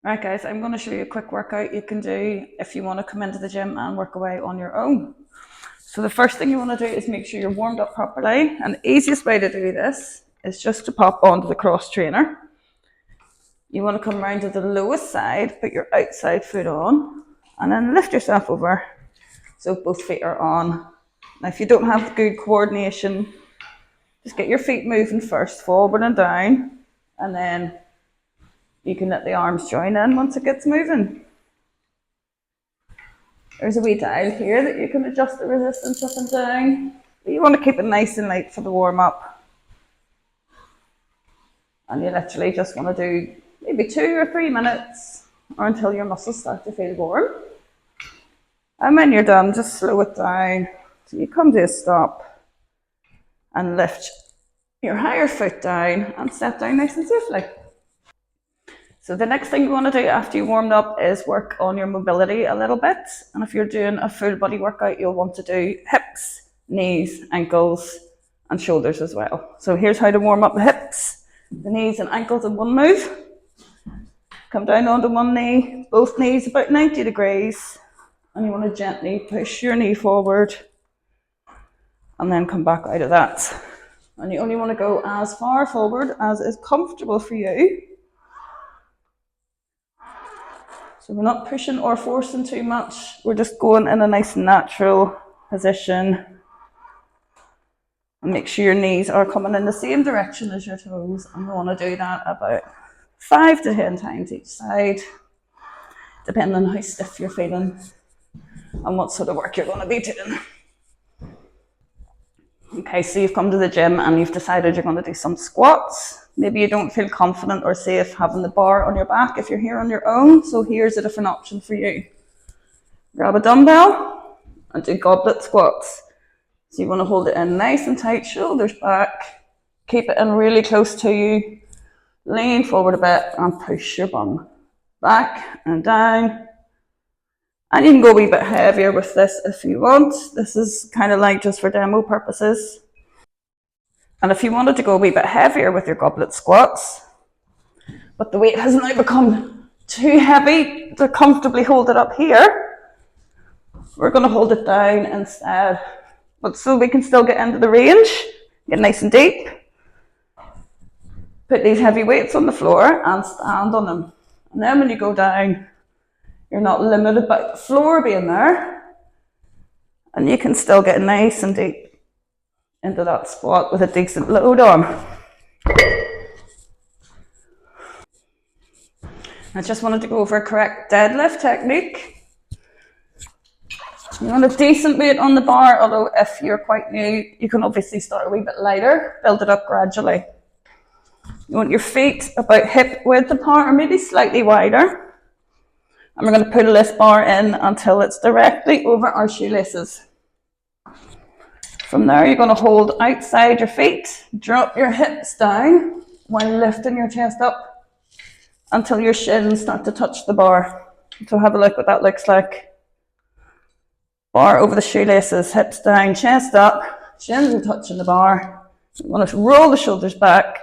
Right guys, I'm going to show you a quick workout you can do if you want to come into the gym and work away on your own. So the first thing you want to do is make sure you're warmed up properly, and the easiest way to do this is just to pop onto the cross trainer. You want to come around to the lowest side, put your outside foot on, and then lift yourself over so both feet are on. Now if you don't have good coordination, just get your feet moving first, forward and down, and then you can let the arms join in once it gets moving. There's a wee dial here that you can adjust the resistance up and down. But you want to keep it nice and light for the warm up. And you literally just want to do maybe 2 or 3 minutes or until your muscles start to feel warm. And when you're done, just slow it down. So you come to a stop and lift your higher foot down and set down nice and safely. So the next thing you want to do after you warmed up is work on your mobility a little bit. And if you're doing a full body workout, you'll want to do hips, knees, ankles, and shoulders as well. So here's how to warm up the hips, the knees and ankles in one move. Come down onto one knee, both knees about 90 degrees. And you want to gently push your knee forward and then come back out of that. And you only want to go as far forward as is comfortable for you. So we're not pushing or forcing too much. We're just going in a nice natural position. And make sure your knees are coming in the same direction as your toes. And we want to do that about 5 to 10 times each side, depending on how stiff you're feeling and what sort of work you're going to be doing. Okay, so you've come to the gym and you've decided you're going to do some squats. Maybe you don't feel confident or safe having the bar on your back if you're here on your own. So here's a different option for you. Grab a dumbbell and do goblet squats. So you want to hold it in nice and tight, shoulders back. Keep it in really close to you. Lean forward a bit and push your bum back and down. And you can go a wee bit heavier with this if you want. This is kind of like just for demo purposes. And if you wanted to go a wee bit heavier with your goblet squats, but the weight has now become too heavy to comfortably hold it up here, we're going to hold it down instead. But so we can still get into the range, get nice and deep. Put these heavy weights on the floor and stand on them. And then when you go down, you're not limited by the floor being there. And you can still get nice and deep into that squat with a decent load on. I just wanted to go over a correct deadlift technique. You want a decent weight on the bar, although if you're quite new, you can obviously start a wee bit lighter, build it up gradually. You want your feet about hip width apart or maybe slightly wider. And we're going to pull this bar in until it's directly over our shoelaces. From there, you're going to hold outside your feet, drop your hips down while lifting your chest up until your shins start to touch the bar. So have a look what that looks like. Bar over the shoelaces, hips down, chest up, shins are touching the bar. You want to roll the shoulders back,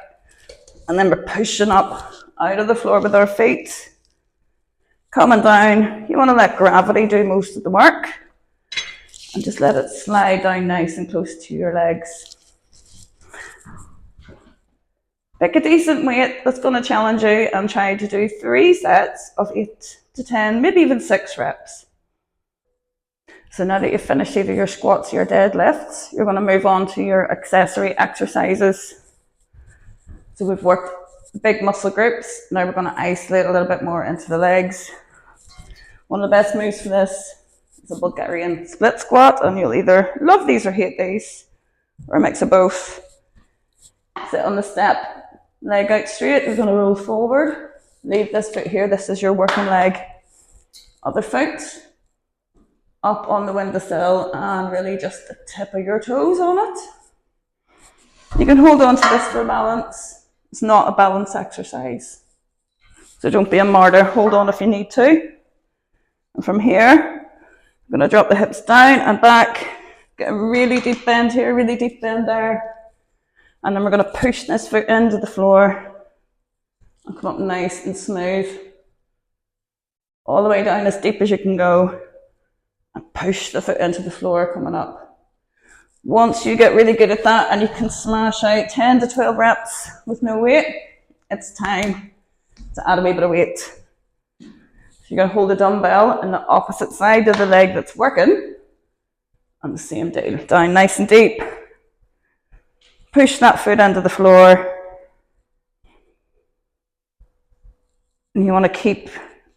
and then we're pushing up out of the floor with our feet. Coming down, you want to let gravity do most of the work. And just let it slide down nice and close to your legs. Pick a decent weight that's going to challenge you and try to do 3 sets of 8 to 10, maybe even 6 reps. So now that you've finished either your squats or your deadlifts, you're going to move on to your accessory exercises. So we've worked big muscle groups. Now we're going to isolate a little bit more into the legs. One of the best moves for this is a Bulgarian split squat, and you'll either love these or hate these, or a mix of both. Sit on the step, leg out straight, you're going to roll forward. Leave this foot here, this is your working leg. Other foot up on the windowsill, and really just the tip of your toes on it. You can hold on to this for balance. It's not a balance exercise, so don't be a martyr. Hold on if you need to. And from here, I'm going to drop the hips down and back, get a really deep bend here, really deep bend there. And then we're going to push this foot into the floor and come up nice and smooth. all the way down as deep as you can go, and push the foot into the floor coming up. Once you get really good at that and you can smash out 10 to 12 reps with no weight, it's time to add a wee bit of weight. So you're going to hold a dumbbell on the opposite side of the leg that's working, and the same deal, down nice and deep. Push that foot into the floor. And you want to keep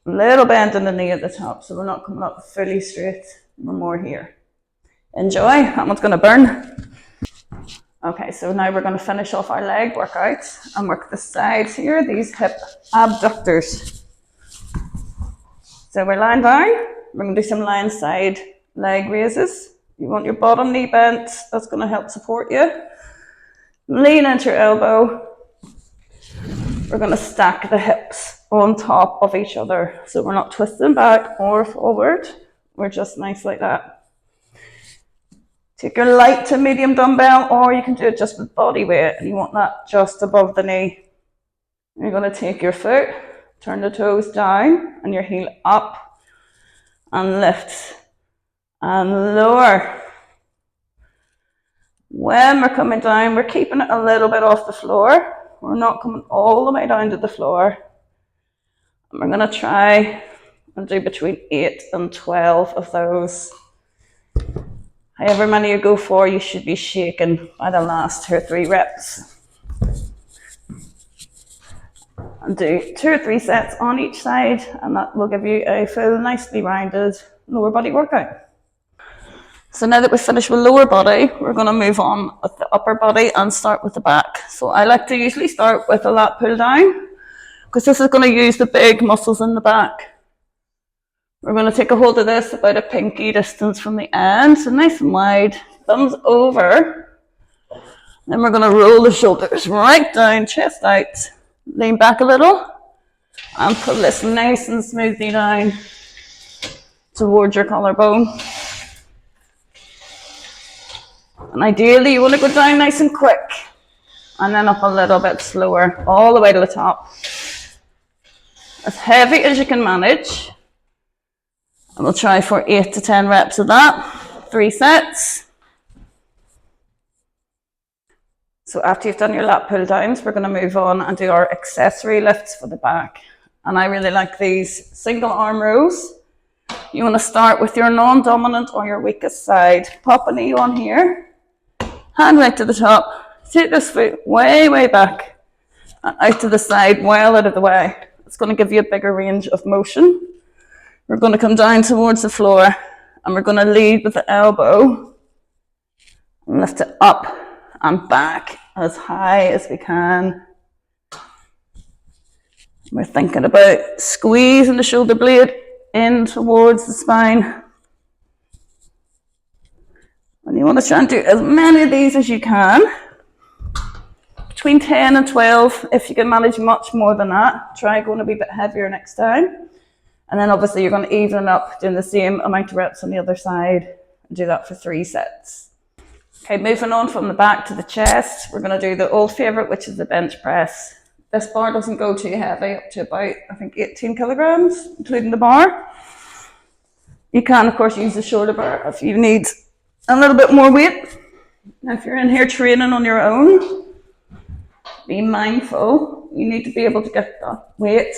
a little bend in the knee at the top, so we're not coming up fully straight. We're more here. Enjoy. That one's going to burn. Okay, so now we're going to finish off our leg workout and work the sides here, these hip abductors. So we're lying down. We're going to do some lying side leg raises. You want your bottom knee bent. That's going to help support you. Lean into your elbow. We're going to stack the hips on top of each other. So we're not twisting back or forward. We're just nice like that. Take your light to medium dumbbell, or you can do it just with body weight. And you want that just above the knee. You're going to take your foot, turn the toes down, and your heel up, and lift, and lower. When we're coming down, we're keeping it a little bit off the floor. We're not coming all the way down to the floor. And we're going to try and do between 8 and 12 of those. However many you go for, you should be shaken by the last 2 or 3 reps. And do 2 or 3 sets on each side, and that will give you a full, nicely rounded lower body workout. So now that we've finished with lower body, we're going to move on with the upper body and start with the back. So I like to usually start with a lat pull down, because this is going to use the big muscles in the back. We're going to take a hold of this about a pinky distance from the end, so nice and wide, thumbs over. Then we're going to roll the shoulders right down, chest out, lean back a little, and pull this nice and smoothly down towards your collarbone. And ideally you want to go down nice and quick, and then up a little bit slower, all the way to the top. As heavy as you can manage. And we'll try for 8 to 10 reps of that, 3 sets. So after you've done your lat pull downs, we're going to move on and do our accessory lifts for the back. And I really like these single arm rows. You want to start with your non-dominant or your weakest side. Pop a knee on here, hand right to the top, take this foot way, way back, and out to the side, well out of the way. It's going to give you a bigger range of motion. We're going to come down towards the floor, and we're going to lead with the elbow and lift it up and back as high as we can. We're thinking about squeezing the shoulder blade in towards the spine. And you want to try and do as many of these as you can. Between 10 and 12, if you can manage much more than that. Try going a wee bit heavier next time. And then obviously you're going to even it up, doing the same amount of reps on the other side, and do that for 3 sets. Okay, moving on from the back to the chest, we're going to do the old favourite, which is the bench press. This bar doesn't go too heavy, up to about, I think, 18 kilograms, including the bar. You can, of course, use the shoulder bar if you need a little bit more weight. Now, if you're in here training on your own, be mindful. You need to be able to get that weight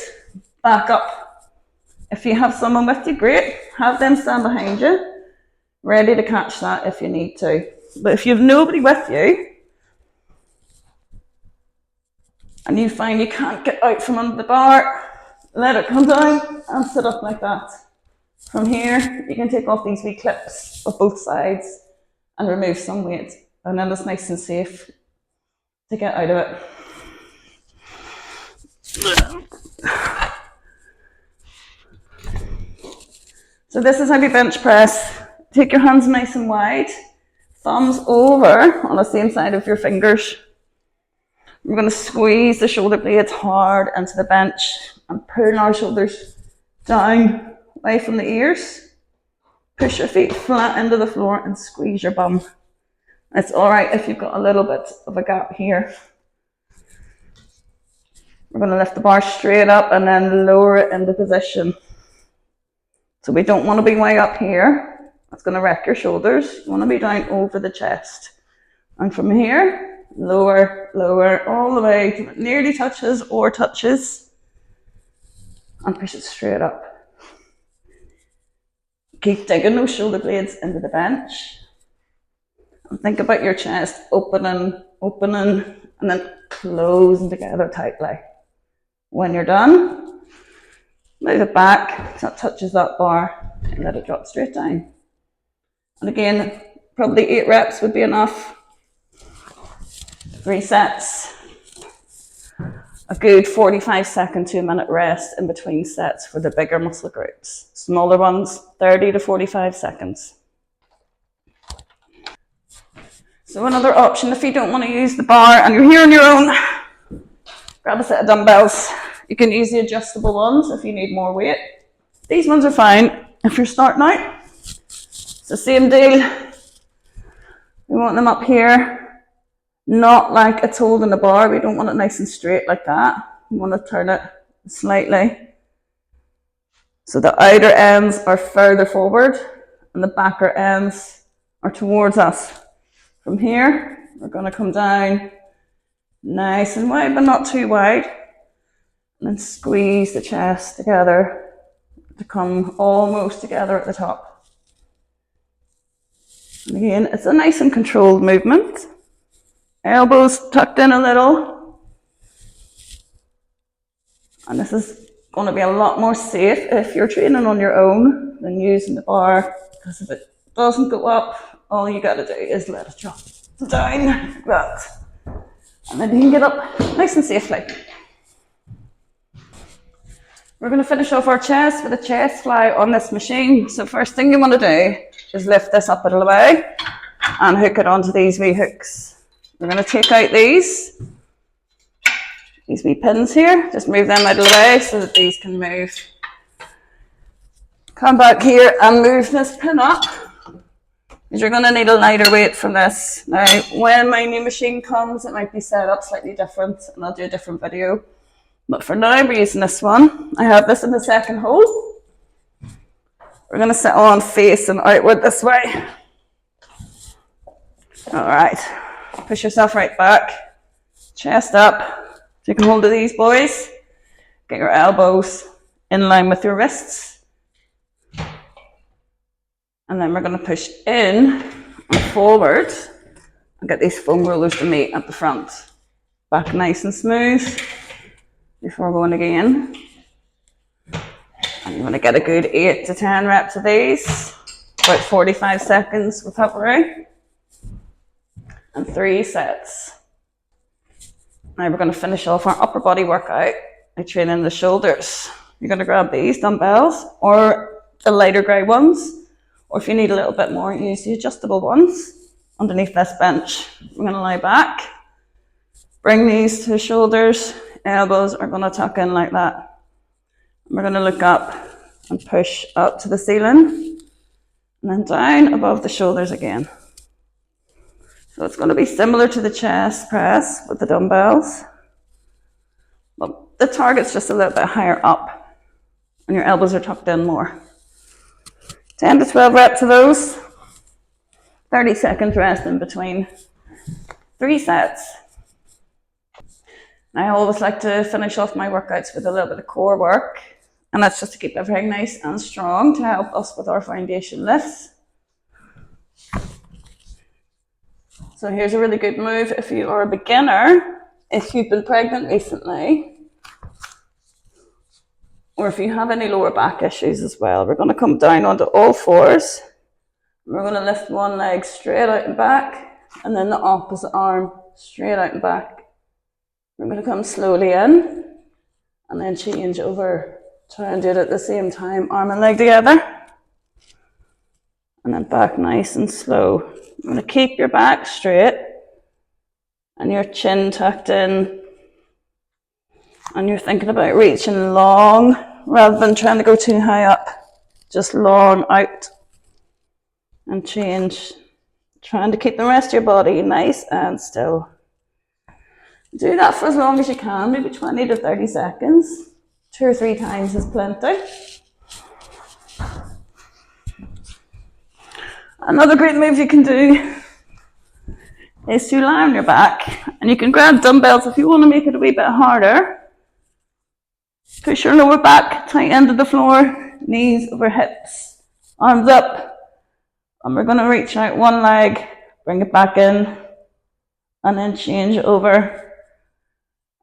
back up. If you have someone with you, great. Have them stand behind you, ready to catch that if you need to. But if you have nobody with you, and you find you can't get out from under the bar, let it come down and sit up like that. From here, you can take off these wee clips of both sides and remove some weight. And then it's nice and safe to get out of it. So this is how we bench press. Take your hands nice and wide, thumbs over on the same side of your fingers. We're going to squeeze the shoulder blades hard into the bench and pull our shoulders down away from the ears. Push your feet flat into the floor and squeeze your bum. It's all right if you've got a little bit of a gap here. We're going to lift the bar straight up and then lower it into position. So we don't want to be way up here. That's going to wreck your shoulders. You want to be down over the chest. And from here, lower, lower, all the way till it nearly touches or touches. And push it straight up. Keep digging those shoulder blades into the bench. And think about your chest opening, opening, and then closing together tightly. When you're done, move it back so it touches that bar and let it drop straight down. And again, probably 8 reps would be enough. 3 sets. A good 45-second to a minute rest in between sets for the bigger muscle groups. Smaller ones, 30 to 45 seconds. So another option, if you don't want to use the bar and you're here on your own, grab a set of dumbbells. You can use the adjustable ones if you need more weight. These ones are fine if you're starting out. It's the same deal. We want them up here, not like it's holding the bar. We don't want it nice and straight like that. We want to turn it slightly. So the outer ends are further forward and the backer ends are towards us. From here, we're going to come down nice and wide, but not too wide. And then squeeze the chest together to come almost together at the top. And again, it's a nice and controlled movement. Elbows tucked in a little. And this is going to be a lot more safe if you're training on your own than using the bar, because if it doesn't go up, all you got to do is let it drop down like that. And then you can get up nice and safely. We're going to finish off our chest with a chest fly on this machine. So first thing you want to do is lift this up a little way and hook it onto these wee hooks. We're going to take out these wee pins here. Just move them out of the way so that these can move. Come back here and move this pin up. Because you're going to need a lighter weight from this. Now, when my new machine comes, it might be set up slightly different and I'll do a different video. But for now, we're using this one. I have this in the second hole. We're going to sit on facing outward this way. All right. Push yourself right back. Chest up. So you can hold to these boys. Get your elbows in line with your wrists. And then we're going to push in and forward and get these foam rollers to meet at the front. Back nice and smooth before going again. And you want to get a good 8 to 10 reps of these. About 45 seconds recovery. And 3 sets. Now we're going to finish off our upper body workout by training the shoulders. You're going to grab these dumbbells or the lighter grey ones. Or if you need a little bit more, use the adjustable ones underneath this bench. We're going to lie back, bring these to the shoulders, elbows are going to tuck in like that. We're going to look up and push up to the ceiling, and then down above the shoulders again. So it's going to be similar to the chest press with the dumbbells, but the target's just a little bit higher up, and your elbows are tucked in more. 10 to 12 reps of those, 30 seconds rest in between, 3 sets. I always like to finish off my workouts with a little bit of core work, and that's just to keep everything nice and strong to help us with our foundation lifts. So here's a really good move if you are a beginner, if you've been pregnant recently, or if you have any lower back issues as well. We're going to come down onto all fours. We're going to lift one leg straight out and back, and then the opposite arm straight out and back. We're going to come slowly in, and then change over. Try and do it at the same time, arm and leg together. And then back nice and slow. You're going to keep your back straight, and your chin tucked in. And you're thinking about reaching long, rather than trying to go too high up. Just long out. And change. Trying to keep the rest of your body nice and still. Do that for as long as you can, maybe 20 to 30 seconds. 2 or 3 times is plenty. Another great move you can do is to lie on your back, and you can grab dumbbells if you want to make it a wee bit harder. Push your lower back tight into the floor, knees over hips, arms up, and we're going to reach out one leg, bring it back in, and then change over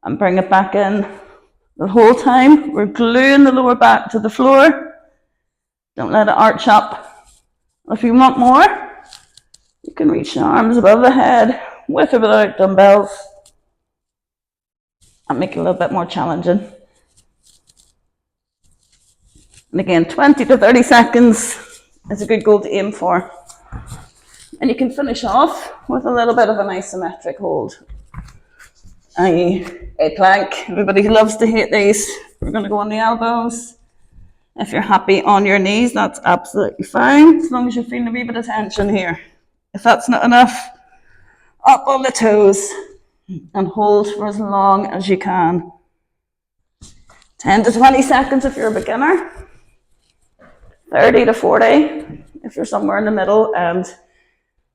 and bring it back in. The whole time we're gluing the lower back to the floor. Don't let it arch up. If you want more, you can reach the arms above the head with or without dumbbells and make it a little bit more challenging. And again, 20 to 30 seconds is a good goal to aim for. And you can finish off with a little bit of an isometric hold. A plank. Everybody loves to hate these. We're going to go on the elbows. If you're happy on your knees, that's absolutely fine, as long as you're feeling a wee bit of tension here. If that's not enough, up on the toes and hold for as long as you can. 10 to 20 seconds if you're a beginner. 30 to 40 if you're somewhere in the middle, and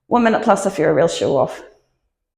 1 minute plus if you're a real show off.